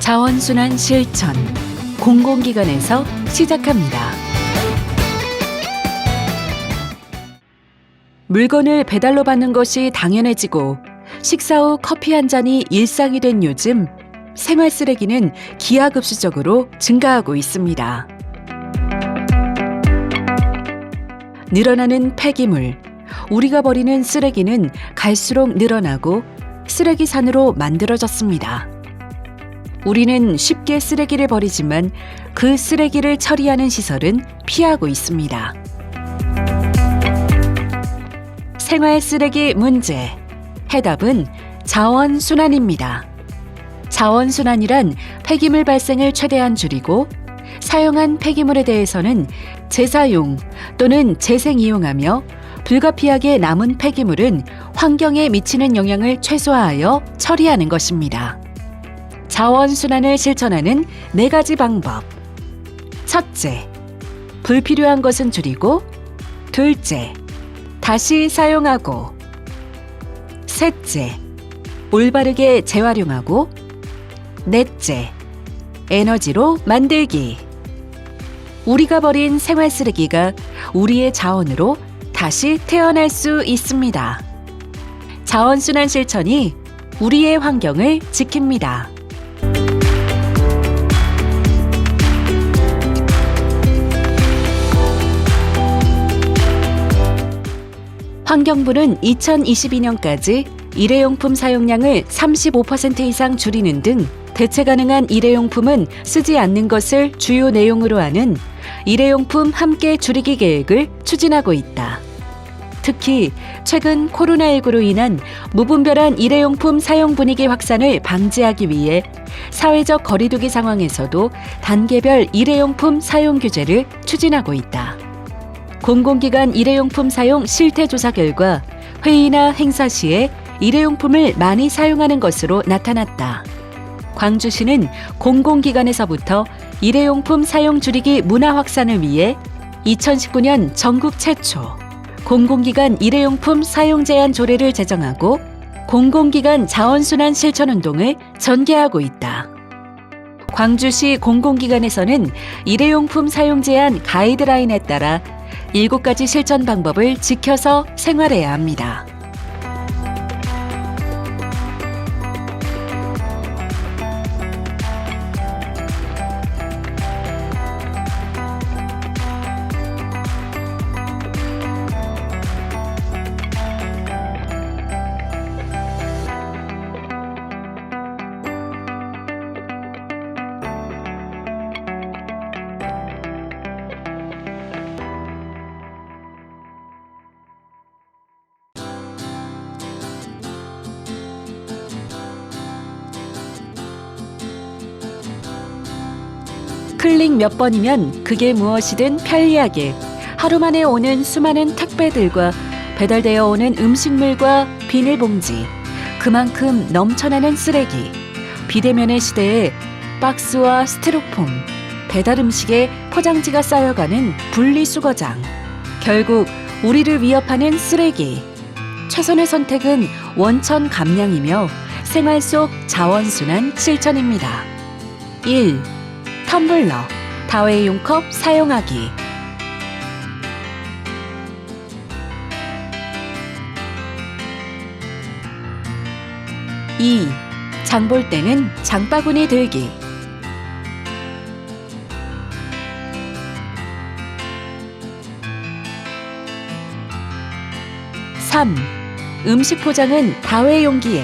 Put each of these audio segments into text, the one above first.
자원순환 실천 공공기관에서 시작합니다. 물건을 배달로 받는 것이 당연해지고 식사 후 커피 한 잔이 일상이 된 요즘 생활 쓰레기는 기하급수적으로 증가하고 있습니다. 늘어나는 폐기물, 우리가 버리는 쓰레기는 갈수록 늘어나고 쓰레기 산으로 만들어졌습니다. 우리는 쉽게 쓰레기를 버리지만 그 쓰레기를 처리하는 시설은 피하고 있습니다. 생활 쓰레기 문제, 해답은 자원순환입니다. 자원순환이란 폐기물 발생을 최대한 줄이고 사용한 폐기물에 대해서는 재사용 또는 재생이용하며 불가피하게 남은 폐기물은 환경에 미치는 영향을 최소화하여 처리하는 것입니다. 자원순환을 실천하는 4가지 방법. 첫째, 불필요한 것은 줄이고, 둘째, 다시 사용하고, 셋째, 올바르게 재활용하고, 넷째, 에너지로 만들기. 우리가 버린 생활 쓰레기가 우리의 자원으로 다시 태어날 수 있습니다. 자원순환 실천이 우리의 환경을 지킵니다. 환경부는 2022년까지 일회용품 사용량을 35% 이상 줄이는 등 대체 가능한 일회용품은 쓰지 않는 것을 주요 내용으로 하는 일회용품 함께 줄이기 계획을 추진하고 있다. 특히 최근 코로나19로 인한 무분별한 일회용품 사용 분위기 확산을 방지하기 위해 사회적 거리두기 상황에서도 단계별 일회용품 사용 규제를 추진하고 있다. 공공기관 일회용품 사용 실태조사 결과 회의나 행사 시에 일회용품을 많이 사용하는 것으로 나타났다. 광주시는 공공기관에서부터 일회용품 사용 줄이기 문화 확산을 위해 2019년 전국 최초 공공기관 일회용품 사용 제한 조례를 제정하고 공공기관 자원순환 실천운동을 전개하고 있다. 광주시 공공기관에서는 일회용품 사용 제한 가이드라인에 따라 7가지 실천 방법을 지켜서 생활해야 합니다. 클릭 몇 번이면 그게 무엇이든 편리하게 하루 만에 오는 수많은 택배들과 배달되어 오는 음식물과 비닐봉지, 그만큼 넘쳐나는 쓰레기, 비대면의 시대에 박스와 스티로폼, 배달 음식에 포장지가 쌓여가는 분리수거장, 결국 우리를 위협하는 쓰레기. 최선의 선택은 원천 감량이며 생활 속 자원순환 실천입니다. 1. 텀블러, 다회용 컵 사용하기. 2. 장 볼 때는 장바구니 들기. 3. 음식 포장은 다회용기에.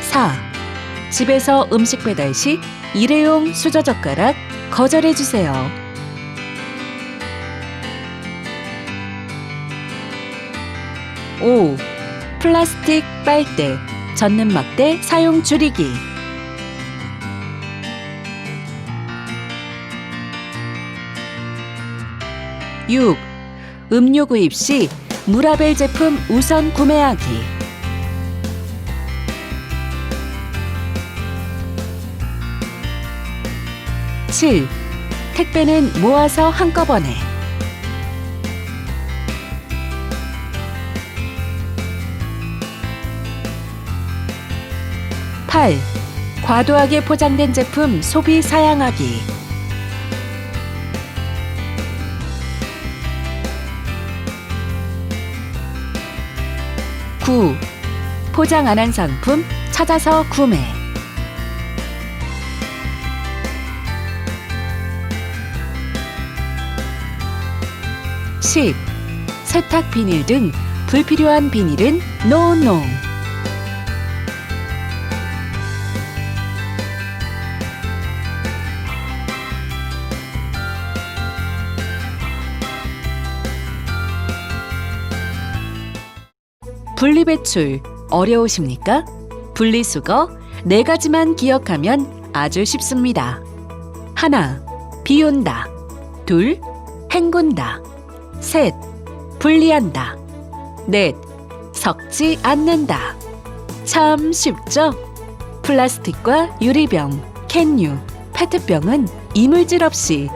4. 집에서 음식 배달 시 일회용 수저젓가락 거절해주세요. 5. 플라스틱 빨대, 젖는 막대 사용 줄이기. 6. 음료 구입 시 무라벨 제품 우선 구매하기. 7. 택배는 모아서 한꺼번에. 8. 과도하게 포장된 제품 소비 사양하기. 9. 포장 안 한 상품 찾아서 구매. 10. 세탁 비닐 등 불필요한 비닐은 노노. '분리배출' 어려우십니까? 분리수거 4가지만 기억하면 아주 쉽습니다. 1. 비운다. 2. 헹군다. 3. 분리한다. 4. 섞지 않는다. 참 쉽죠? 플라스틱과 유리병, 캔유, 페트병은 이물질 없이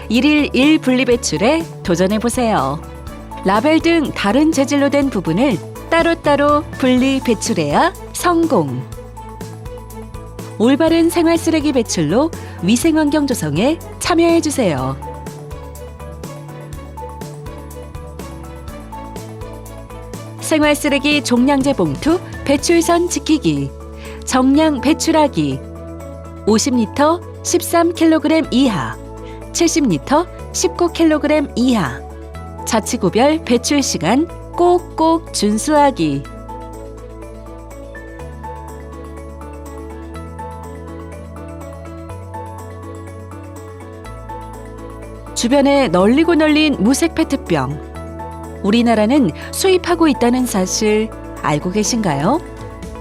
1일 1분리배출에 도전해보세요. 라벨 등 다른 재질로 된 부분을 따로따로 분리 배출해야 성공. 올바른 생활 쓰레기 배출로 위생환경 조성에 참여해주세요. 생활 쓰레기 종량제 봉투 배출선 지키기. 정량 배출하기. 50리터 13kg 이하, 70리터 19kg 이하. 자치구별 배출 시간 꼭꼭 준수하기. 주변에 널리고 널린 무색 페트병. 우리나라는 수입하고 있다는 사실 알고 계신가요?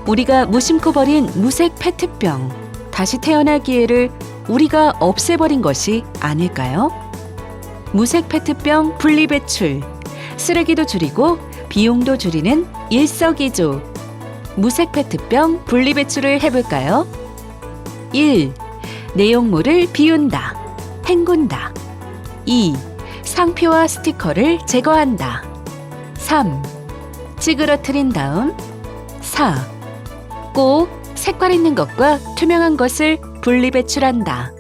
우리가 무심코 버린 무색 페트병, 다시 태어날 기회를 우리가 없애버린 것이 아닐까요? 무색 페트병 분리배출, 쓰레기도 줄이고 비용도 줄이는 일석이조. 무색 페트병 분리배출을 해볼까요? 1. 내용물을 비운다, 헹군다. 2. 상표와 스티커를 제거한다. 3. 찌그러뜨린 다음. 4. 꼭 색깔 있는 것과 투명한 것을 분리배출한다.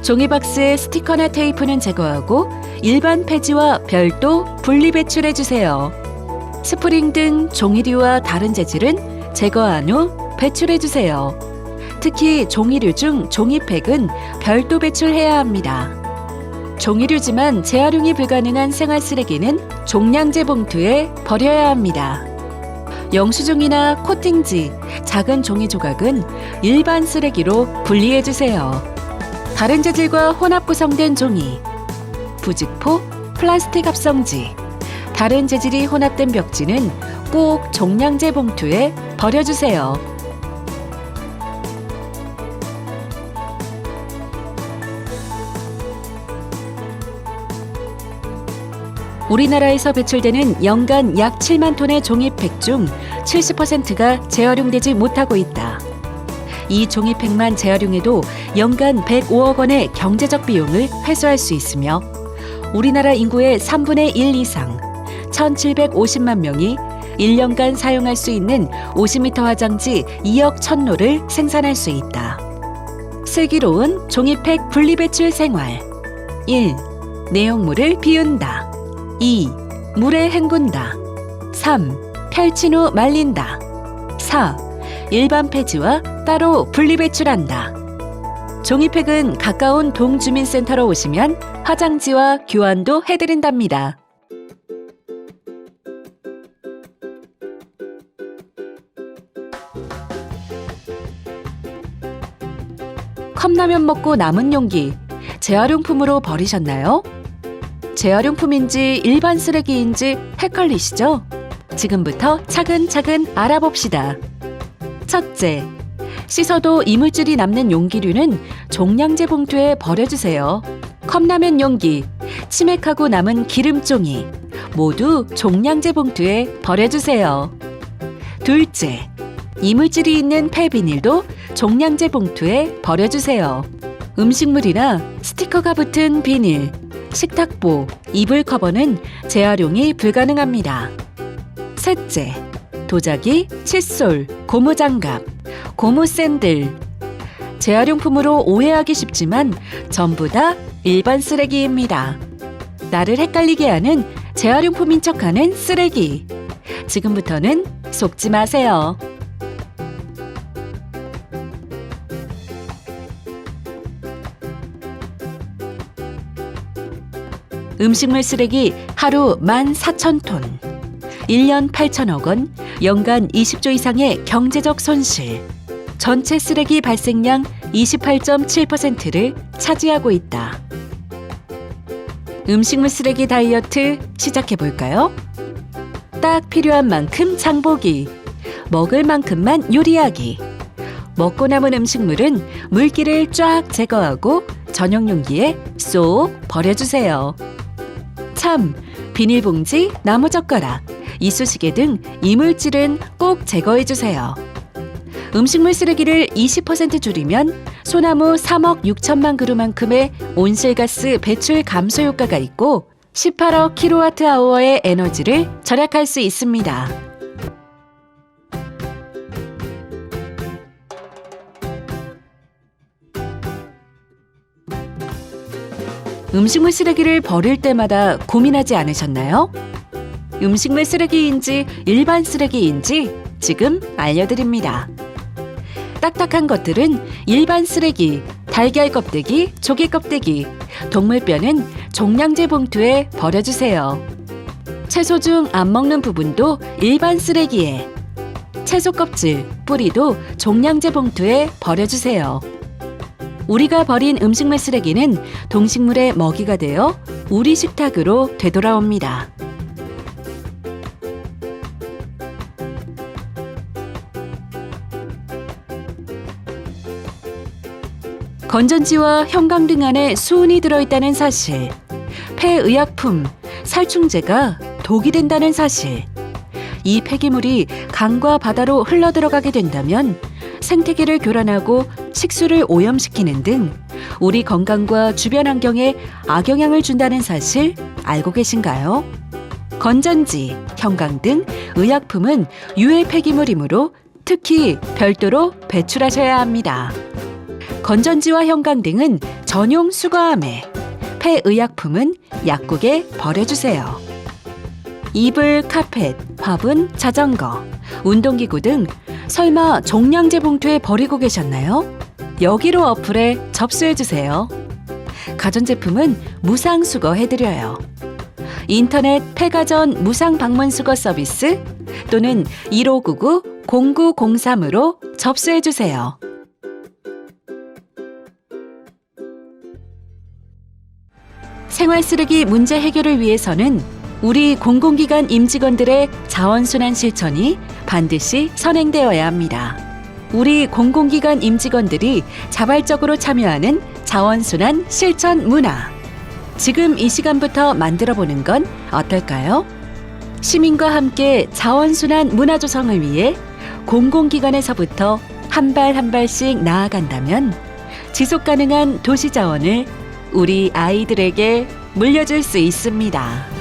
종이박스의 스티커나 테이프는 제거하고 일반 폐지와 별도 분리배출해주세요. 스프링 등 종이류와 다른 재질은 제거한 후 배출해주세요. 특히 종이류 중 종이팩은 별도 배출해야 합니다. 종이류지만 재활용이 불가능한 생활쓰레기는 종량제 봉투에 버려야 합니다. 영수증이나 코팅지, 작은 종이 조각은 일반 쓰레기로 분리해주세요. 다른 재질과 혼합 구성된 종이, 부직포, 플라스틱 합성지, 다른 재질이 혼합된 벽지는 꼭 종량제 봉투에 버려주세요. 우리나라에서 배출되는 연간 약 7만 톤의 종이팩 중 70%가 재활용되지 못하고 있다. 이 종이팩만 재활용해도 연간 105억 원의 경제적 비용을 회수할 수 있으며 우리나라 인구의 3분의 1 이상, 1,750만 명이 1년간 사용할 수 있는 50m 화장지 2억 1,000로를 생산할 수 있다. 슬기로운 종이팩 분리배출 생활. 1. 내용물을 비운다. 2. 물에 헹군다. 3. 펼친 후 말린다. 4. 일반 폐지와 따로 분리배출한다. 종이팩은 가까운 동주민센터로 오시면 화장지와 교환도 해드린답니다. 컵라면 먹고 남은 용기, 재활용품으로 버리셨나요? 재활용품인지 일반 쓰레기인지 헷갈리시죠? 지금부터 차근차근 알아봅시다. 첫째, 씻어도 이물질이 남는 용기류는 종량제 봉투에 버려주세요. 컵라면 용기, 치맥하고 남은 기름종이 모두 종량제 봉투에 버려주세요. 둘째, 이물질이 있는 폐비닐도 종량제 봉투에 버려주세요. 음식물이나 스티커가 붙은 비닐, 식탁보, 이불 커버는 재활용이 불가능합니다. 셋째, 도자기, 칫솔, 고무장갑, 고무 샌들. 재활용품으로 오해하기 쉽지만 전부 다 일반 쓰레기입니다. 나를 헷갈리게 하는 재활용품인 척하는 쓰레기. 지금부터는 속지 마세요. 음식물 쓰레기 하루 14,000톤, 1년 8천억 원, 연간 20조 이상의 경제적 손실, 전체 쓰레기 발생량 28.7%를 차지하고 있다. 음식물 쓰레기 다이어트 시작해볼까요? 딱 필요한 만큼 장보기, 먹을 만큼만 요리하기. 먹고 남은 음식물은 물기를 쫙 제거하고 전용 용기에 쏙 버려주세요. 참, 비닐봉지, 나무젓가락, 이쑤시개 등 이물질은 꼭 제거해주세요. 음식물 쓰레기를 20% 줄이면 소나무 3억 6천만 그루만큼의 온실가스 배출 감소 효과가 있고 18억 킬로와트아워의 에너지를 절약할 수 있습니다. 음식물 쓰레기를 버릴 때마다 고민하지 않으셨나요? 음식물 쓰레기인지 일반 쓰레기인지 지금 알려드립니다. 딱딱한 것들은 일반 쓰레기, 달걀 껍데기, 조개 껍데기, 동물뼈는 종량제 봉투에 버려주세요. 채소 중 안 먹는 부분도 일반 쓰레기에, 채소 껍질, 뿌리도 종량제 봉투에 버려주세요. 우리가 버린 음식물 쓰레기는 동식물의 먹이가 되어 우리 식탁으로 되돌아옵니다. 건전지와 형광등 안에 수은이 들어있다는 사실, 폐의약품, 살충제가 독이 된다는 사실, 이 폐기물이 강과 바다로 흘러들어가게 된다면 생태계를 교란하고 식수를 오염시키는 등 우리 건강과 주변 환경에 악영향을 준다는 사실 알고 계신가요? 건전지, 형광등, 의약품은 유해 폐기물이므로 특히 별도로 배출하셔야 합니다. 건전지와 형광등은 전용 수거함에, 폐의약품은 약국에 버려주세요. 이불, 카펫, 화분, 자전거, 운동기구 등 설마 종량제 봉투에 버리고 계셨나요? 여기로 어플에 접수해주세요. 가전제품은 무상 수거해드려요. 인터넷 폐가전 무상 방문 수거 서비스 또는 1599-0903으로 접수해주세요. 생활쓰레기 문제 해결을 위해서는 우리 공공기관 임직원들의 자원순환 실천이 반드시 선행되어야 합니다. 우리 공공기관 임직원들이 자발적으로 참여하는 자원순환 실천 문화. 지금 이 시간부터 만들어보는 건 어떨까요? 시민과 함께 자원순환 문화 조성을 위해 공공기관에서부터 한 발 한 발씩 나아간다면 지속가능한 도시자원을 우리 아이들에게 물려줄 수 있습니다.